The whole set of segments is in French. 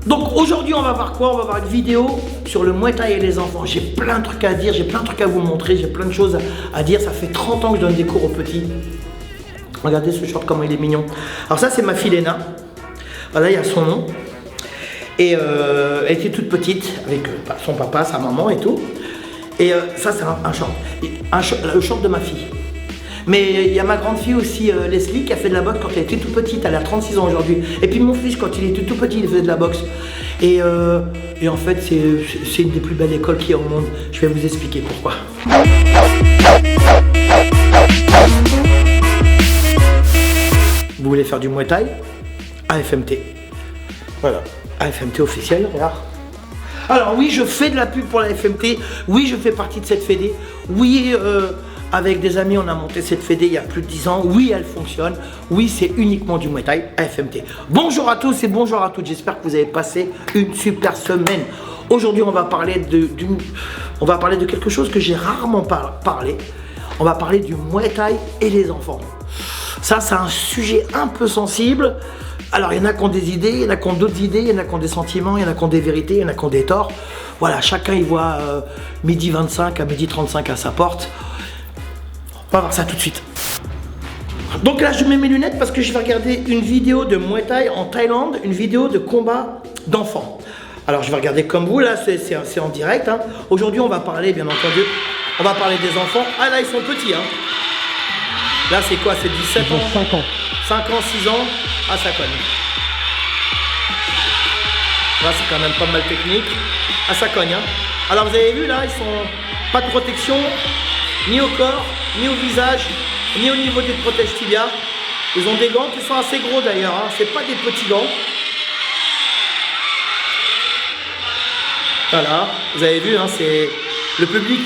Donc aujourd'hui on va voir quoi? On va voir une vidéo sur le Muay Thai et les enfants. J'ai plein de trucs à dire, j'ai plein de trucs à vous montrer, j'ai plein de choses à dire. Ça fait 30 ans que je donne des cours aux petits. Regardez ce short, comment il est mignon. Alors ça c'est ma fille Léna. Voilà, il y a son nom. Et elle était toute petite avec son papa, sa maman et tout. Et ça c'est un short. Le short de ma fille. Mais il y a ma grande fille aussi, Leslie, qui a fait de la boxe quand elle était toute petite. Elle a 36 ans aujourd'hui. Et puis mon fils, quand il était tout petit, il faisait de la boxe. Et en fait, c'est une des plus belles écoles qu'il y a au monde. Je vais vous expliquer pourquoi. Vous voulez faire du Muay Thai? AFMT. Voilà, AFMT officiel, regarde. Alors oui, je fais de la pub pour la FMT. Oui, je fais partie de cette fédé. Oui, avec des amis, on a monté cette fédé il y a plus de 10 ans. Oui, elle fonctionne. Oui, c'est uniquement du Muay Thai, AFMT. Bonjour à tous et bonjour à toutes. J'espère que vous avez passé une super semaine. Aujourd'hui, on va parler de quelque chose que j'ai rarement parlé. On va parler du Muay Thai et les enfants. Ça, c'est un sujet un peu sensible. Alors, il y en a qui ont des idées, il y en a qui ont d'autres idées, il y en a qui ont des sentiments, il y en a qui ont des vérités, il y en a qui ont des torts. Voilà, chacun il voit midi 25 à midi 35 à sa porte. On va voir ça tout de suite. Donc là, je mets mes lunettes parce que je vais regarder une vidéo de Muay Thai en Thaïlande, une vidéo de combat d'enfants. Alors, je vais regarder comme vous, là, c'est en direct. Hein. Aujourd'hui, on va parler, bien entendu, on va parler des enfants. Ah là, ils sont petits. Hein. Là, c'est quoi? C'est 17 ans? 5 ans. 5 ans, 6 ans? Ah, ça cogne. Là, c'est quand même pas mal technique. Ah, ça cogne. Hein. Alors, vous avez vu, là, ils sont pas de protection, ni au corps, ni au visage, ni au niveau des protèges tibia. Ils ont des gants qui sont assez gros, d'ailleurs. Hein. C'est pas des petits gants. Voilà, vous avez vu, hein, c'est le public,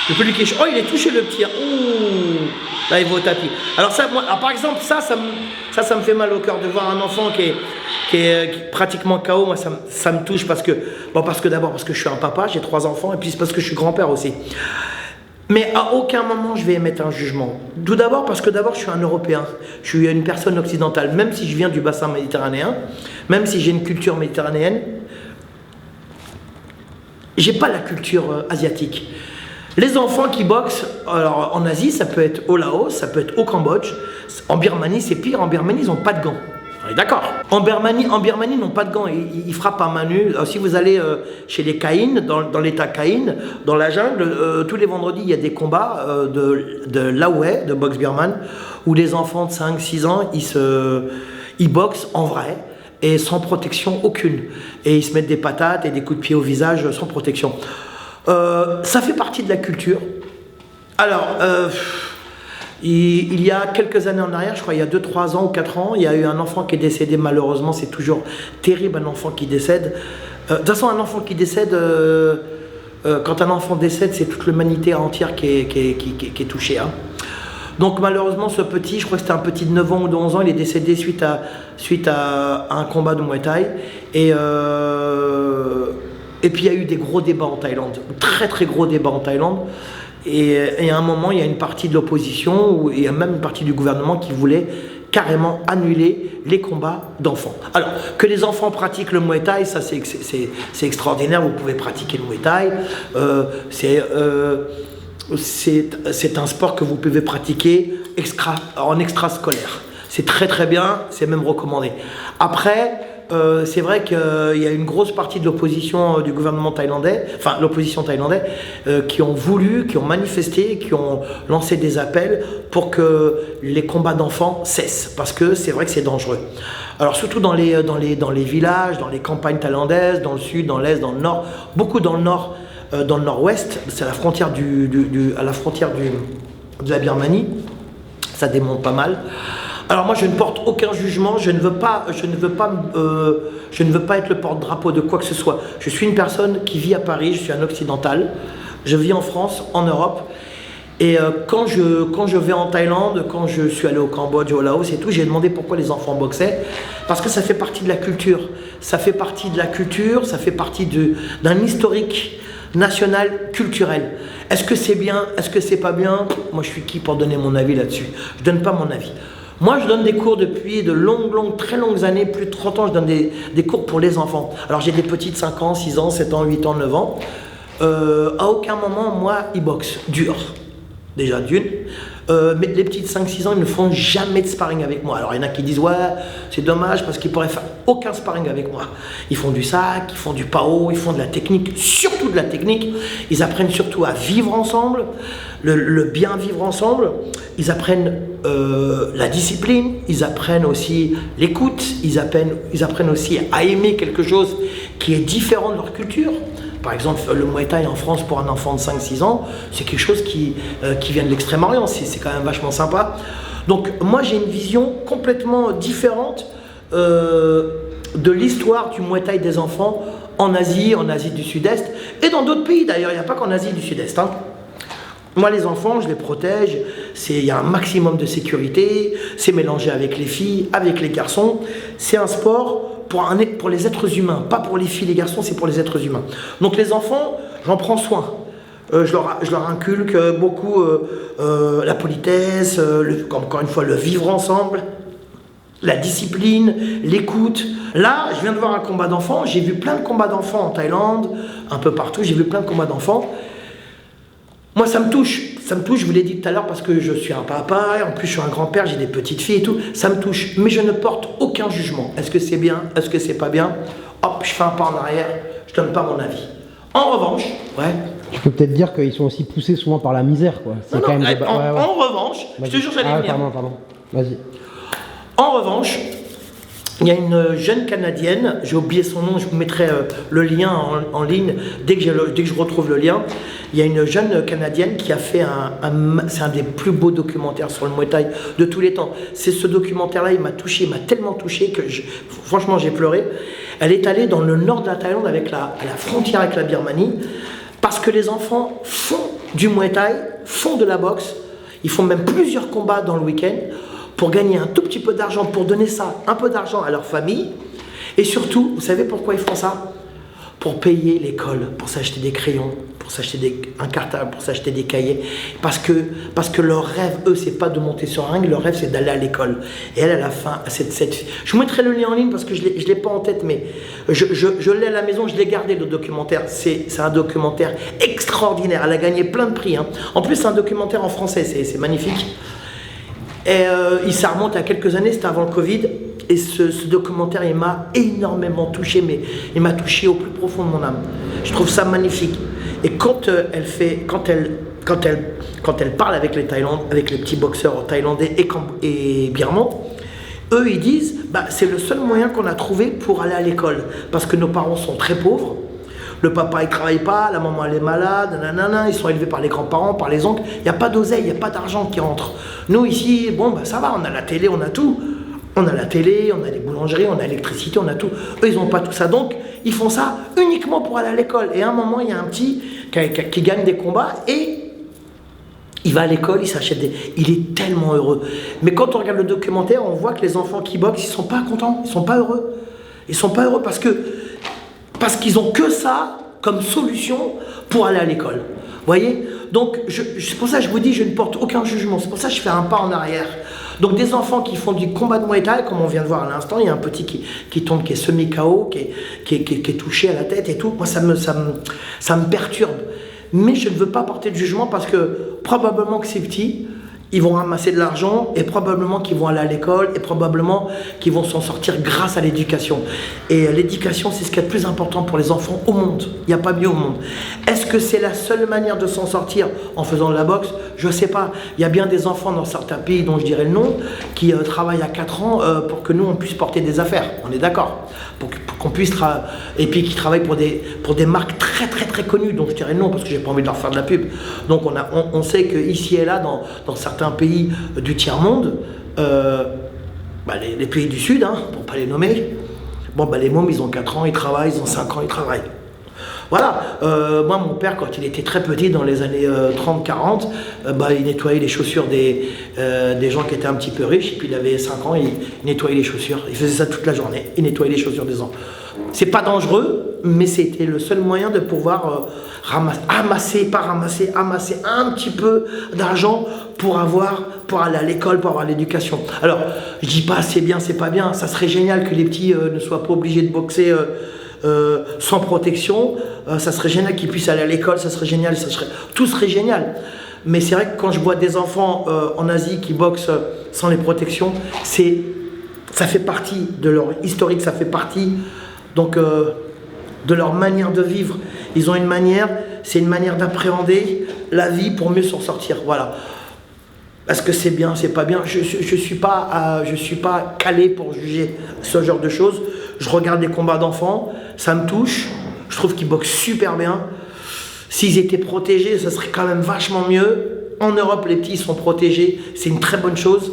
le public est chaud. Oh, il est touché le petit. Ouh, là, il va au tapis. Alors ça, moi, par exemple, ça me fait mal au cœur de voir un enfant qui est pratiquement KO. Moi, ça me touche parce que d'abord parce que je suis un papa, j'ai 3 enfants, et puis c'est parce que je suis grand-père aussi. Mais à aucun moment je vais émettre un jugement. Tout d'abord parce que je suis un Européen, je suis une personne occidentale, même si je viens du bassin méditerranéen, même si j'ai une culture méditerranéenne. J'ai pas la culture asiatique. Les enfants qui boxent, alors en Asie, ça peut être au Laos, ça peut être au Cambodge. En Birmanie, c'est pire. En Birmanie, ils n'ont pas de gants. On est d'accord. En Birmanie, ils n'ont pas de gants. Ils frappent à main nue. Alors, si vous allez chez les Caïnes, dans l'état Caïne, dans la jungle, tous les vendredis, il y a des combats de Laoué, de boxe birmane, où les enfants de 5-6 ans, ils boxent en vrai. Et sans protection aucune. Et ils se mettent des patates et des coups de pied au visage sans protection. Ça fait partie de la culture. Alors, il y a quelques années en arrière, je crois il y a 2-3 ans ou 4 ans, il y a eu un enfant qui est décédé malheureusement. C'est toujours terrible, un enfant qui décède. De toute façon, un enfant qui décède, quand un enfant décède, c'est toute l'humanité entière qui est touchée. Hein. Donc malheureusement ce petit, je crois que c'était un petit de 9 ans ou de 11 ans, il est décédé suite à un combat de Muay Thai. Et puis il y a eu des gros débats en Thaïlande, très très gros débats en Thaïlande. Et à un moment, il y a une partie de l'opposition, et même une partie du gouvernement qui voulait carrément annuler les combats d'enfants. Alors, que les enfants pratiquent le Muay Thai, ça c'est extraordinaire, vous pouvez pratiquer le Muay Thai. C'est un sport que vous pouvez pratiquer en extrascolaire. C'est très très bien, c'est même recommandé. Après, c'est vrai qu'il y a une grosse partie de l'opposition du gouvernement thaïlandais, enfin l'opposition thaïlandaise, qui ont manifesté, qui ont lancé des appels pour que les combats d'enfants cessent, parce que c'est vrai que c'est dangereux. Alors surtout dans les villages, dans les campagnes thaïlandaises, dans le sud, dans l'est, dans le nord, beaucoup dans le nord. Dans le nord-ouest, c'est à la frontière à la frontière de la Birmanie, ça démonte pas mal. Alors moi je ne porte aucun jugement, je ne veux pas être le porte-drapeau de quoi que ce soit. Je suis une personne qui vit à Paris, je suis un occidental, je vis en France, en Europe. Et quand je vais en Thaïlande, quand je suis allé au Cambodge, au Laos et tout, j'ai demandé pourquoi les enfants boxaient. Parce que ça fait partie de la culture. Ça fait partie de la culture, ça fait partie d'un historique national, culturel. Est-ce que c'est bien? Est-ce que c'est pas bien? Moi, je suis qui pour donner mon avis là-dessus? Je donne pas mon avis. Moi, je donne des cours depuis de très longues années, plus de 30 ans, je donne des cours pour les enfants. Alors, j'ai des petits de 5 ans, 6 ans, 7 ans, 8 ans, 9 ans. À aucun moment, moi, ils boxent dur. Déjà d'une. Mais les petits de 5-6 ans, ils ne font jamais de sparring avec moi. Alors il y en a qui disent ouais, c'est dommage parce qu'ils pourraient faire aucun sparring avec moi. Ils font du sac, ils font du PAO, ils font de la technique, surtout de la technique. Ils apprennent surtout à vivre ensemble, le bien vivre ensemble. Ils apprennent la discipline, ils apprennent aussi l'écoute, ils apprennent aussi à aimer quelque chose qui est différent de leur culture. Par exemple, le Muay Thai en France pour un enfant de 5-6 ans, c'est quelque chose qui vient de l'Extrême-Orient, c'est quand même vachement sympa. Donc moi j'ai une vision complètement différente de l'histoire du Muay Thai des enfants en Asie du Sud-Est et dans d'autres pays d'ailleurs, il n'y a pas qu'en Asie du Sud-Est. Hein. Moi les enfants, je les protège, il y a un maximum de sécurité, c'est mélangé avec les filles, avec les garçons, c'est un sport pour les êtres humains, pas pour les filles, les garçons, c'est pour les êtres humains. Donc les enfants, j'en prends soin. Je leur inculque beaucoup la politesse, encore une fois le vivre ensemble, la discipline, l'écoute. Là, je viens de voir un combat d'enfants, j'ai vu plein de combats d'enfants en Thaïlande, un peu partout, j'ai vu plein de combats d'enfants. Moi, ça me touche, je vous l'ai dit tout à l'heure parce que je suis un papa, en plus je suis un grand-père, j'ai des petites filles et tout, ça me touche, mais je ne porte aucun jugement. Est-ce que c'est bien, est-ce que c'est pas bien? Hop, je fais un pas en arrière, je donne pas mon avis. En revanche, ouais. Tu peux peut-être dire qu'ils sont aussi poussés souvent par la misère, quoi. Non, quand même en revanche, je te jure, j'allais venir. Pardon, vas-y. En revanche, il y a une jeune Canadienne, j'ai oublié son nom, je vous mettrai le lien en ligne dès que je retrouve le lien. Il y a une jeune Canadienne qui a fait c'est un des plus beaux documentaires sur le Muay Thai de tous les temps. C'est ce documentaire-là, il m'a tellement touché que franchement j'ai pleuré. Elle est allée dans le nord de la Thaïlande à la frontière avec la Birmanie parce que les enfants font du Muay Thai, font de la boxe, ils font même plusieurs combats dans le week-end pour gagner un tout petit peu d'argent, pour donner ça, un peu d'argent à leur famille. Et surtout, vous savez pourquoi ils font ça? Pour payer l'école, pour s'acheter des crayons, pour s'acheter un cartable, pour s'acheter des cahiers. Parce que leur rêve, eux, c'est pas de monter sur un ring, leur rêve, c'est d'aller à l'école. Et elle, à la fin, je vous mettrai le lien en ligne parce que je l'ai pas en tête, mais je l'ai à la maison, je l'ai gardé, le documentaire. C'est un documentaire extraordinaire. Elle a gagné plein de prix. Hein. En plus, c'est un documentaire en français, c'est magnifique. Et ça remonte à quelques années, c'était avant le Covid. Et ce documentaire, il m'a énormément touché, mais il m'a touché au plus profond de mon âme. Je trouve ça magnifique. Et quand elle parle avec les petits boxeurs thaïlandais et birmans, eux, ils disent, c'est le seul moyen qu'on a trouvé pour aller à l'école. Parce que nos parents sont très pauvres. Le papa, il travaille pas, la maman, elle est malade, nanana, ils sont élevés par les grands-parents, par les oncles. Il n'y a pas d'oseille, il n'y a pas d'argent qui rentre. Nous, ici, ça va, on a la télé, on a tout. On a la télé, on a les boulangeries, on a l'électricité, on a tout. Eux, ils n'ont pas tout ça. Donc, ils font ça uniquement pour aller à l'école. Et à un moment, il y a un petit qui gagne des combats et il va à l'école, il est tellement heureux. Mais quand on regarde le documentaire, on voit que les enfants qui boxent, ils ne sont pas contents, ils ne sont pas heureux. Ils ne sont pas heureux parce qu'ils ont que ça comme solution pour aller à l'école. Vous voyez? Donc, c'est pour ça que je vous dis, je ne porte aucun jugement. C'est pour ça que je fais un pas en arrière. Donc des enfants qui font du combat de Muay Thai, comme on vient de voir à l'instant, il y a un petit qui tombe, qui est semi-KO, qui est touché à la tête et tout. Moi, ça me perturbe. Mais je ne veux pas porter de jugement parce que probablement que ces petits, ils vont ramasser de l'argent et probablement qu'ils vont aller à l'école et probablement qu'ils vont s'en sortir grâce à l'éducation. Et l'éducation, c'est ce qui est le plus important pour les enfants au monde. Il n'y a pas mieux au monde. Est-ce que c'est la seule manière de s'en sortir en faisant de la boxe? Je ne sais pas. Il y a bien des enfants dans certains pays dont je dirais le nom qui travaillent à 4 ans pour que nous, on puisse porter des affaires. On est d'accord? Pour qu'on puisse et puis qui travaillent pour des marques très très très connues, donc je dirais non parce que j'ai pas envie de leur faire de la pub. Donc on sait que ici et là dans certains pays du tiers-monde, les pays du Sud, pour pas les nommer, les mômes ils ont 4 ans, ils travaillent, ils ont 5 ans, ils travaillent. Voilà, moi mon père quand il était très petit dans les années 30-40, il nettoyait les chaussures des gens qui étaient un petit peu riches, et puis il avait 5 ans, il nettoyait les chaussures, il faisait ça toute la journée, il nettoyait les chaussures des gens. C'est pas dangereux, mais c'était le seul moyen de pouvoir amasser un petit peu d'argent pour aller à l'école, pour avoir l'éducation. Alors, je dis pas c'est bien, c'est pas bien, ça serait génial que les petits ne soient pas obligés de boxer sans protection, ça serait génial qu'ils puissent aller à l'école, ça serait génial, tout serait génial. Mais c'est vrai que quand je vois des enfants en Asie qui boxent sans les protections, ça fait partie de leur historique, ça fait partie donc de leur manière de vivre. Ils ont une manière, c'est une manière d'appréhender la vie pour mieux s'en sortir. Voilà. Est-ce que c'est bien, c'est pas bien? Je suis pas calé pour juger ce genre de choses. Je regarde des combats d'enfants, ça me touche. Je trouve qu'ils boxent super bien. S'ils étaient protégés, ça serait quand même vachement mieux. En Europe, les petits sont protégés, c'est une très bonne chose.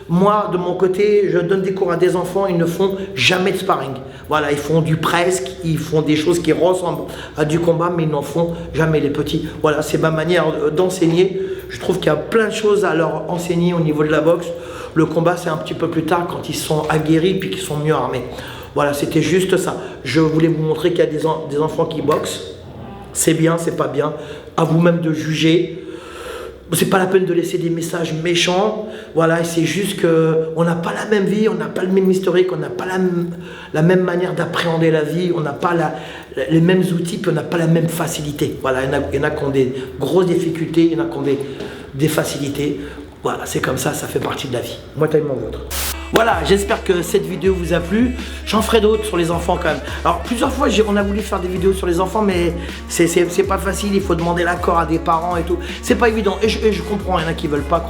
Moi, de mon côté, je donne des cours à des enfants, ils ne font jamais de sparring. Voilà, ils font du presque, ils font des choses qui ressemblent à du combat, mais ils n'en font jamais, les petits. Voilà, c'est ma manière d'enseigner. Je trouve qu'il y a plein de choses à leur enseigner au niveau de la boxe. Le combat, c'est un petit peu plus tard, quand ils sont aguerris puis qu'ils sont mieux armés. Voilà, c'était juste ça. Je voulais vous montrer qu'il y a des enfants qui boxent. C'est bien, c'est pas bien. À vous-même de juger. C'est pas la peine de laisser des messages méchants. Voilà, c'est juste qu'on n'a pas la même vie, on n'a pas le même historique, on n'a pas la même manière d'appréhender la vie, on n'a pas les mêmes outils, puis on n'a pas la même facilité. Voilà, il y en a qui ont des grosses difficultés, il y en a qui ont des facilités. Voilà, c'est comme ça, ça fait partie de la vie. Moi, t'as mon vôtre. Voilà, j'espère que cette vidéo vous a plu. J'en ferai d'autres sur les enfants quand même. Alors plusieurs fois on a voulu faire des vidéos sur les enfants, mais c'est pas facile, il faut demander l'accord à des parents et tout. C'est pas évident, et je comprends, il y en a qui veulent pas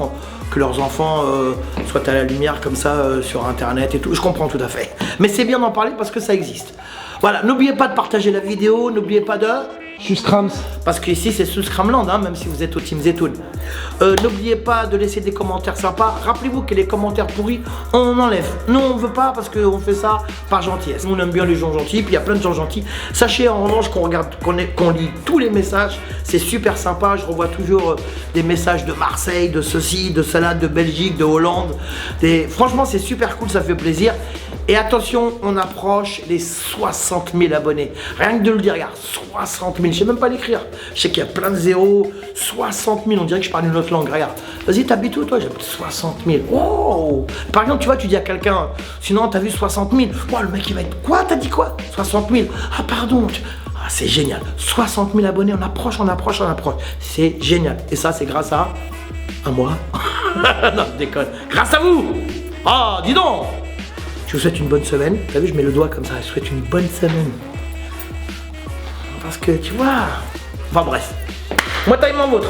que leurs enfants soient à la lumière comme ça sur internet et tout. Je comprends tout à fait. Mais c'est bien d'en parler parce que ça existe. Voilà, n'oubliez pas de partager la vidéo, n'oubliez pas de... Suscrams. Parce qu'ici c'est Suscramland, hein, même si vous êtes au Team Zetoun. N'oubliez pas de laisser des commentaires sympas. Rappelez-vous que les commentaires pourris, on enlève. Nous on veut pas parce qu'on fait ça par gentillesse. On aime bien les gens gentils, puis il y a plein de gens gentils. Sachez en revanche qu'on lit tous les messages. C'est super sympa. Je revois toujours des messages de Marseille, de ceci, de cela, de Belgique, de Hollande. Franchement c'est super cool, ça fait plaisir. Et attention, on approche les 60 000 abonnés. Rien que de le dire, regarde, 60 000. Je sais même pas l'écrire. Je sais qu'il y a plein de zéros. 60 000, on dirait que je parle une autre langue. Regarde, vas-y, t'habites où toi? J'habite 60 000. Oh! Par exemple, tu vois, tu dis à quelqu'un, sinon t'as vu 60 000. Oh, le mec il va être, quoi? T'as dit quoi? 60 000. Ah, pardon. Ah, c'est génial. 60 000 abonnés, on approche. C'est génial. Et ça, c'est grâce à moi. Non, je déconne. Grâce à vous. Ah, dis donc. Je vous souhaite une bonne semaine. T'as vu, je mets le doigt comme ça. Je souhaite une bonne semaine. Parce que, tu vois... Enfin bref. Moi, t'as mon vôtre.